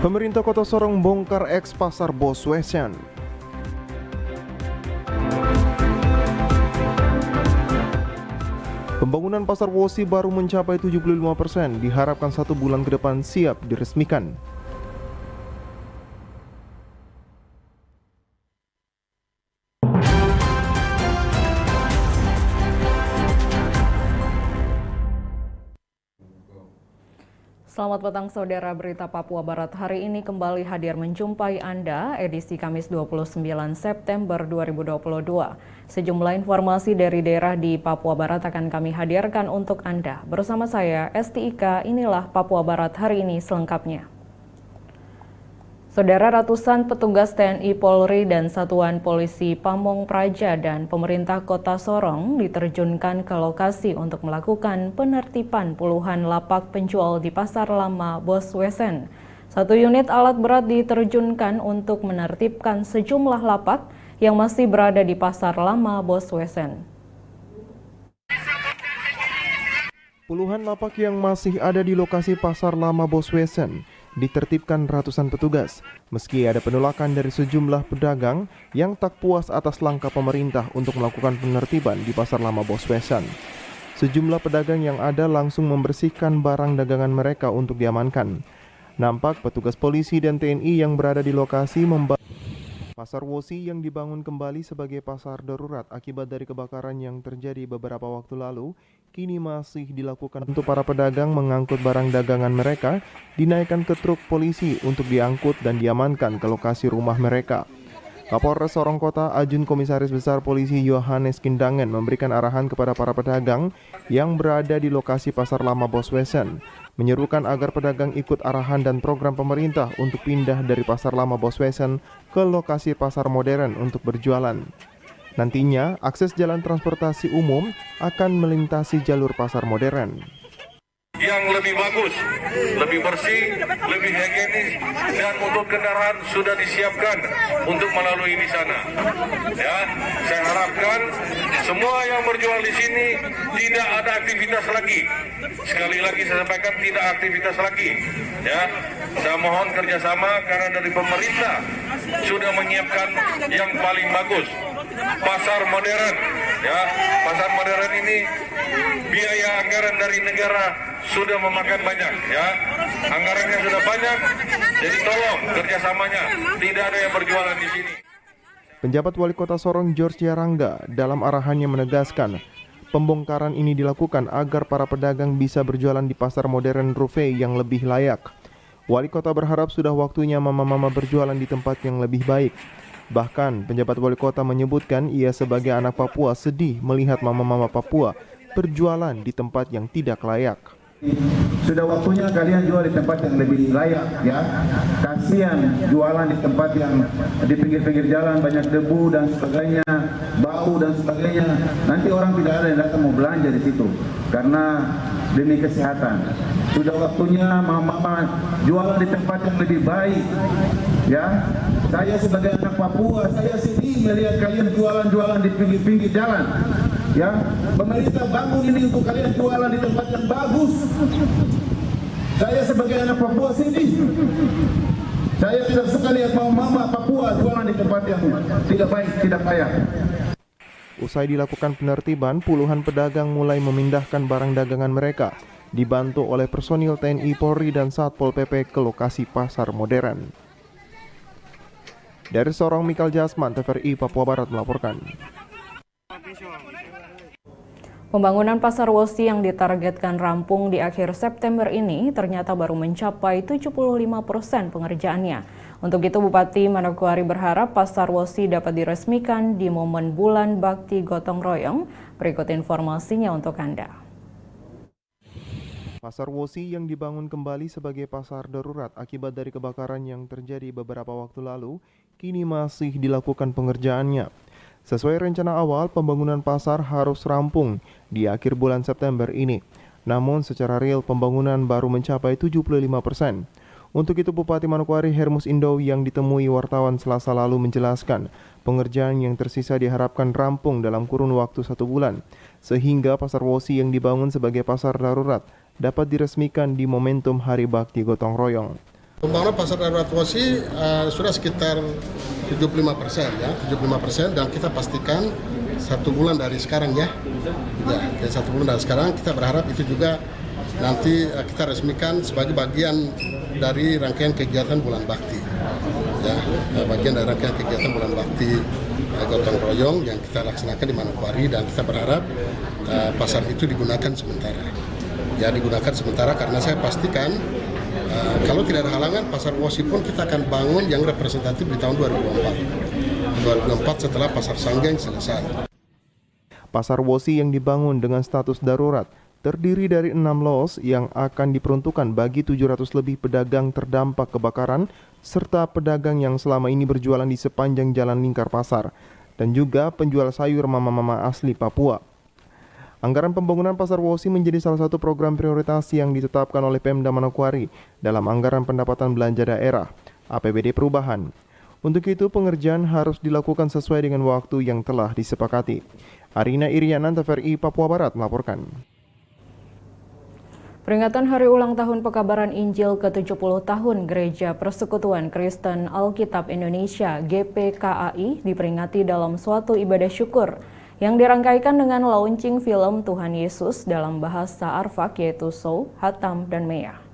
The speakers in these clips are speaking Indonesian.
Pemerintah Kota Sorong bongkar eks pasar Boswesan. Pembangunan pasar Wosi baru mencapai 75%, diharapkan 1 bulan ke depan siap diresmikan. Selamat petang saudara, berita Papua Barat hari ini kembali hadir menjumpai Anda edisi Kamis 29 September 2022. Sejumlah informasi dari daerah di Papua Barat akan kami hadirkan untuk Anda. Bersama saya Esti Ika, inilah Papua Barat hari ini selengkapnya. Saudara, ratusan petugas TNI Polri dan Satuan Polisi Pamong Praja dan pemerintah Kota Sorong diterjunkan ke lokasi untuk melakukan penertiban puluhan lapak penjual di Pasar Lama Boswesan. 1 unit alat berat diterjunkan untuk menertibkan sejumlah lapak yang masih berada di Pasar Lama Boswesan. Puluhan lapak yang masih ada di lokasi Pasar Lama Boswesan ditertibkan ratusan petugas, meski ada penolakan dari sejumlah pedagang yang tak puas atas langkah pemerintah untuk melakukan penertiban di Pasar Lama Boswesan. Sejumlah pedagang yang ada langsung membersihkan barang dagangan mereka untuk diamankan. Nampak petugas polisi dan TNI yang berada di lokasi Pasar Wosi yang dibangun kembali sebagai pasar darurat akibat dari kebakaran yang terjadi beberapa waktu lalu, kini masih dilakukan untuk para pedagang mengangkut barang dagangan mereka, dinaikkan ke truk polisi untuk diangkut dan diamankan ke lokasi rumah mereka. Kapolres Sorong Kota Ajun Komisaris Besar Polisi Yohanes Kindangen memberikan arahan kepada para pedagang yang berada di lokasi Pasar Lama Boswesan, menyerukan agar pedagang ikut arahan dan program pemerintah untuk pindah dari Pasar Lama Boswesan ke lokasi pasar modern untuk berjualan. Nantinya, akses jalan transportasi umum akan melintasi jalur pasar modern. Yang lebih bagus, lebih bersih, lebih higienis, dan untuk kendaraan sudah disiapkan untuk melalui di sana. Ya, saya harapkan semua yang berjual di sini tidak ada aktivitas lagi. Sekali lagi saya sampaikan, tidak aktivitas lagi. Ya, saya mohon kerjasama karena dari pemerintah sudah menyiapkan yang paling bagus. Pasar modern, ya, pasar modern ini biaya anggaran dari negara sudah memakan banyak, ya, anggarannya sudah banyak, jadi tolong kerjasamanya, tidak ada yang berjualan di sini. Penjabat Wali Kota Sorong George Yarangga dalam arahannya menegaskan, pembongkaran ini dilakukan agar para pedagang bisa berjualan di pasar modern Rufe yang lebih layak. Wali Kota berharap sudah waktunya mama-mama berjualan di tempat yang lebih baik. Bahkan, penjabat Wali Kota menyebutkan ia sebagai anak Papua sedih melihat mama-mama Papua berjualan di tempat yang tidak layak. Sudah waktunya kalian jual di tempat yang lebih layak, ya. Kasihan jualan di tempat yang di pinggir-pinggir jalan banyak debu dan sebagainya, bau dan sebagainya. Nanti orang tidak ada yang datang mau belanja di situ karena demi kesehatan. Sudah waktunya mama-mama jualan di tempat yang lebih baik, ya. Saya sebagai anak Papua, saya sedih melihat kalian jualan-jualan di pinggir-pinggir jalan. Ya, pemerintah bangun ini untuk kalian jualan di tempat yang bagus. Saya sebagai anak Papua sedih. Saya tidak suka lihat mama Papua jualan di tempat yang tidak baik, tidak layak. Usai dilakukan penertiban, puluhan pedagang mulai memindahkan barang dagangan mereka, dibantu oleh personil TNI Polri dan Satpol PP ke lokasi pasar modern. Dari Sorong, Mikal Jasman, TVRI Papua Barat melaporkan. Pembangunan Pasar Wosi yang ditargetkan rampung di akhir September ini ternyata baru mencapai 75% pengerjaannya. Untuk itu Bupati Manokwari berharap Pasar Wosi dapat diresmikan di momen Bulan Bakti Gotong Royong. Berikut informasinya untuk Anda. Pasar Wosi yang dibangun kembali sebagai pasar darurat akibat dari kebakaran yang terjadi beberapa waktu lalu, kini masih dilakukan pengerjaannya. Sesuai rencana awal, pembangunan pasar harus rampung di akhir bulan September ini. Namun secara real pembangunan baru mencapai 75%. Untuk itu Bupati Manokwari Hermus Indo yang ditemui wartawan Selasa lalu menjelaskan, pengerjaan yang tersisa diharapkan rampung dalam kurun waktu 1 bulan, sehingga Pasar Wosi yang dibangun sebagai pasar darurat dapat diresmikan di momentum Hari Bakti Gotong Royong. Pembangunan pasar darurat Wosi sudah sekitar 75% ya, 75%, dan kita pastikan 1 bulan dari sekarang ya, 1 bulan dari sekarang kita berharap itu juga nanti kita resmikan sebagai bagian dari rangkaian kegiatan Bulan Bakti, ya, bagian dari rangkaian kegiatan Bulan Bakti gotong royong yang kita laksanakan di Manokwari, dan kita berharap pasar itu digunakan sementara, ya digunakan sementara karena saya pastikan kalau tidak ada halangan, pasar Wosi pun kita akan bangun yang representatif di tahun 2024 setelah pasar Sanggeng selesai. Pasar Wosi yang dibangun dengan status darurat terdiri dari 6 los yang akan diperuntukkan bagi 700 lebih pedagang terdampak kebakaran serta pedagang yang selama ini berjualan di sepanjang jalan lingkar pasar dan juga penjual sayur mama-mama asli Papua. Anggaran pembangunan pasar Wosi menjadi salah satu program prioritas yang ditetapkan oleh Pemda Manokwari dalam anggaran pendapatan belanja daerah APBD perubahan. Untuk itu pengerjaan harus dilakukan sesuai dengan waktu yang telah disepakati. Arina Iriana, TVRI Papua Barat melaporkan. Peringatan Hari Ulang Tahun Pekabaran Injil ke-70 tahun Gereja Persekutuan Kristen Alkitab Indonesia GPKAI diperingati dalam suatu ibadah syukur yang dirangkaikan dengan launching film Tuhan Yesus dalam bahasa Arfak yaitu Sow, Hatam, dan Mea.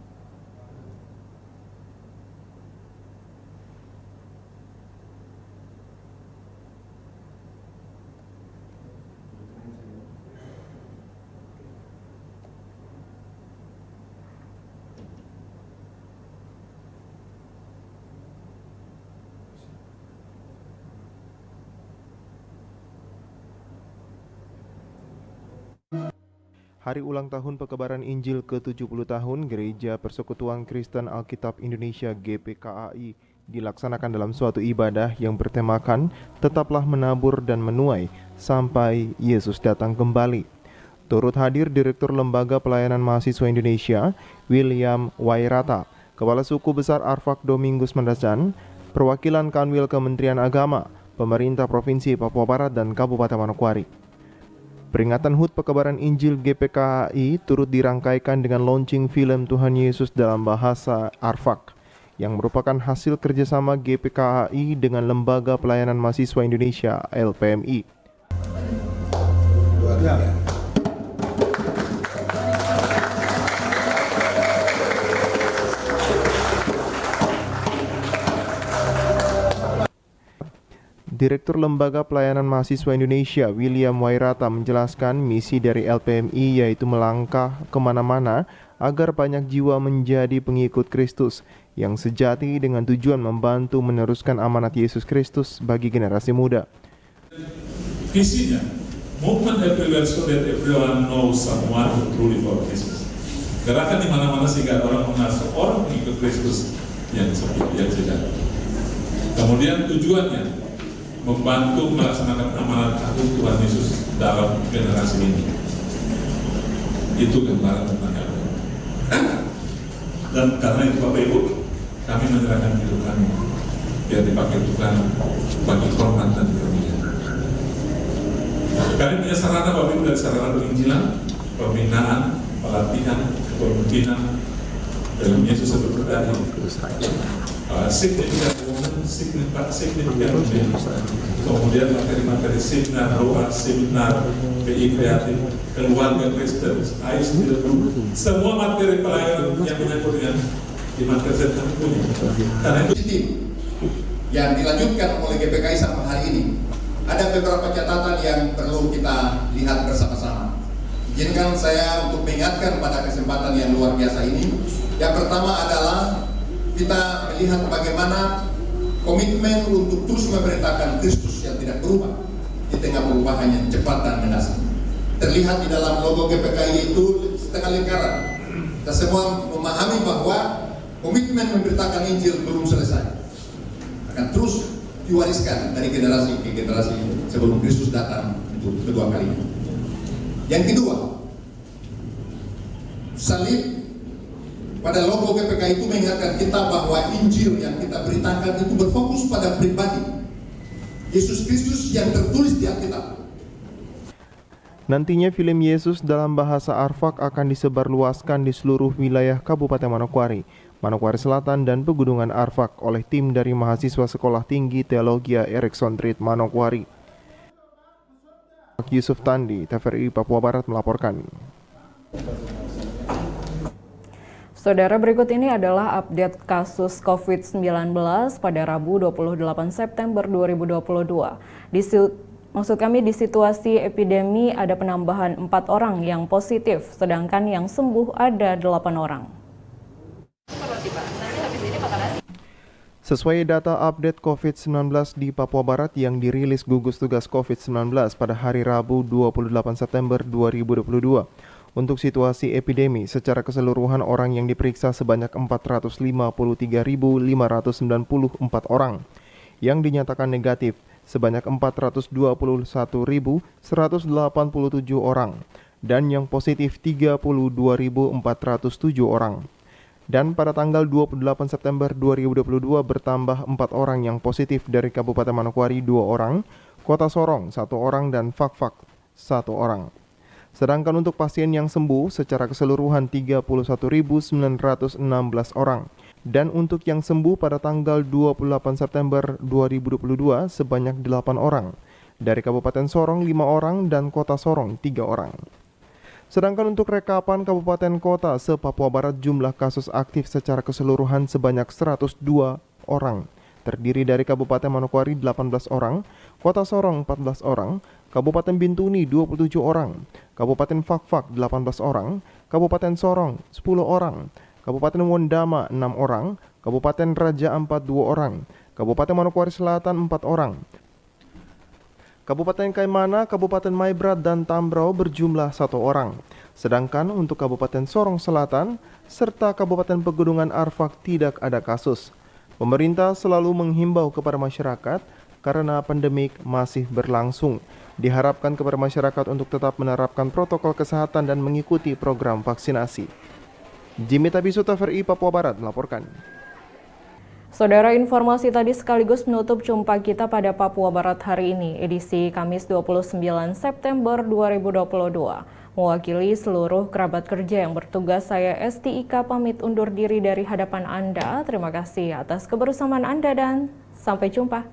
Hari ulang tahun Pekebaran Injil ke-70 tahun Gereja Persekutuan Kristen Alkitab Indonesia GPKAI dilaksanakan dalam suatu ibadah yang bertemakan tetaplah menabur dan menuai sampai Yesus datang kembali. Turut hadir Direktur Lembaga Pelayanan Mahasiswa Indonesia William Wairata, Kepala Suku Besar Arfak Domingus Mendasan, perwakilan Kanwil Kementerian Agama, Pemerintah Provinsi Papua Barat dan Kabupaten Manokwari. Peringatan HUT Pekebaran Injil GPKAI turut dirangkaikan dengan launching film Tuhan Yesus dalam bahasa Arfak yang merupakan hasil kerjasama GPKAI dengan Lembaga Pelayanan Mahasiswa Indonesia LPMI. Direktur Lembaga Pelayanan Mahasiswa Indonesia William Wairata menjelaskan misi dari LPMI yaitu melangkah kemana-mana agar banyak jiwa menjadi pengikut Kristus yang sejati dengan tujuan membantu meneruskan amanat Yesus Kristus bagi generasi muda. Visinya, movement everywhere so that everyone knows someone who truly follows Jesus. Gerakan di mana-mana sehingga orang mengasuh orang pengikut Kristus yang sejati. Kemudian tujuannya membantu melaksanakan amanat agung Tuhan Yesus dalam generasi ini. Itu gambaran tentang LPM. Dan karena itu Bapak Ibu, kami menyerahkan hidup kami biar dipakai Tuhan bagi hormat dan kemuliaan. Kami punya sarana Bapak Ibu dari sarana penginjilan, pembinaan, pelatihan, kepemimpinan dalam Yesus seperti tadi. Signifikan momen, signifikan kemudian materi-materi seminar doa, seminar PI kreatif, keluarga Kristen, semua materi pelayanan yang menyangkut dengan di materi saya punya. Karena itu yang dilanjutkan oleh GPKI sampai hari ini, ada beberapa catatan yang perlu kita lihat bersama-sama. Izinkan saya untuk mengingatkan pada kesempatan yang luar biasa ini. Yang pertama adalah kita melihat bagaimana komitmen untuk terus memberitakan Kristus yang tidak berubah di tengah perubahan yang cepat dan mendasar. Terlihat di dalam logo GPKI itu setengah lingkaran. Kita semua memahami bahwa komitmen memberitakan Injil belum selesai. Akan terus diwariskan dari generasi ke generasi sebelum Kristus datang untuk kedua kalinya. Yang kedua, salib pada logo GPKI itu mengingatkan kita bahwa Injil yang kita beritakan itu berfokus pada pribadi Yesus Kristus yang tertulis di Alkitab. Nantinya film Yesus dalam bahasa Arfak akan disebarluaskan di seluruh wilayah Kabupaten Manokwari, Manokwari Selatan dan Pegunungan Arfak oleh tim dari mahasiswa Sekolah Tinggi Teologia Erikson Street Manokwari. Yusuf Tandi, TVRI Papua Barat melaporkan. Saudara, berikut ini adalah update kasus COVID-19 pada Rabu 28 September 2022. Di situasi epidemi ada penambahan 4 orang yang positif, sedangkan yang sembuh ada 8 orang. Sesuai data update COVID-19 di Papua Barat yang dirilis gugus tugas COVID-19 pada hari Rabu 28 September 2022, untuk situasi epidemi secara keseluruhan orang yang diperiksa sebanyak 453.594 orang, yang dinyatakan negatif sebanyak 421.187 orang, dan yang positif 32.407 orang. Dan pada tanggal 28 September 2022 bertambah 4 orang yang positif dari Kabupaten Manokwari 2 orang, Kota Sorong 1 orang, dan Fakfak 1 orang. Sedangkan untuk pasien yang sembuh secara keseluruhan 31.916 orang. Dan untuk yang sembuh pada tanggal 28 September 2022 sebanyak 8 orang. Dari Kabupaten Sorong 5 orang dan Kota Sorong 3 orang. Sedangkan untuk rekapan kabupaten kota se-Papua Barat jumlah kasus aktif secara keseluruhan sebanyak 102 orang. Terdiri dari Kabupaten Manokwari 18 orang, Kota Sorong 14 orang, Kabupaten Bintuni 27 orang, Kabupaten Fakfak 18 orang, Kabupaten Sorong 10 orang, Kabupaten Wondama 6 orang, Kabupaten Raja Ampat 2 orang, Kabupaten Manokwari Selatan 4 orang, Kabupaten Kaimana, Kabupaten Maibrat, dan Tambrau berjumlah 1 orang. Sedangkan untuk Kabupaten Sorong Selatan serta Kabupaten Pegunungan Arfak tidak ada kasus. Pemerintah selalu menghimbau kepada masyarakat karena pandemik masih berlangsung. Diharapkan kepada masyarakat untuk tetap menerapkan protokol kesehatan dan mengikuti program vaksinasi. Jimmy Tabisu, TVRI Papua Barat melaporkan. Saudara, informasi tadi sekaligus menutup jumpa kita pada Papua Barat hari ini, edisi Kamis 29 September 2022. Mewakili seluruh kerabat kerja yang bertugas, saya Esti Ika pamit undur diri dari hadapan Anda. Terima kasih atas kebersamaan Anda dan sampai jumpa.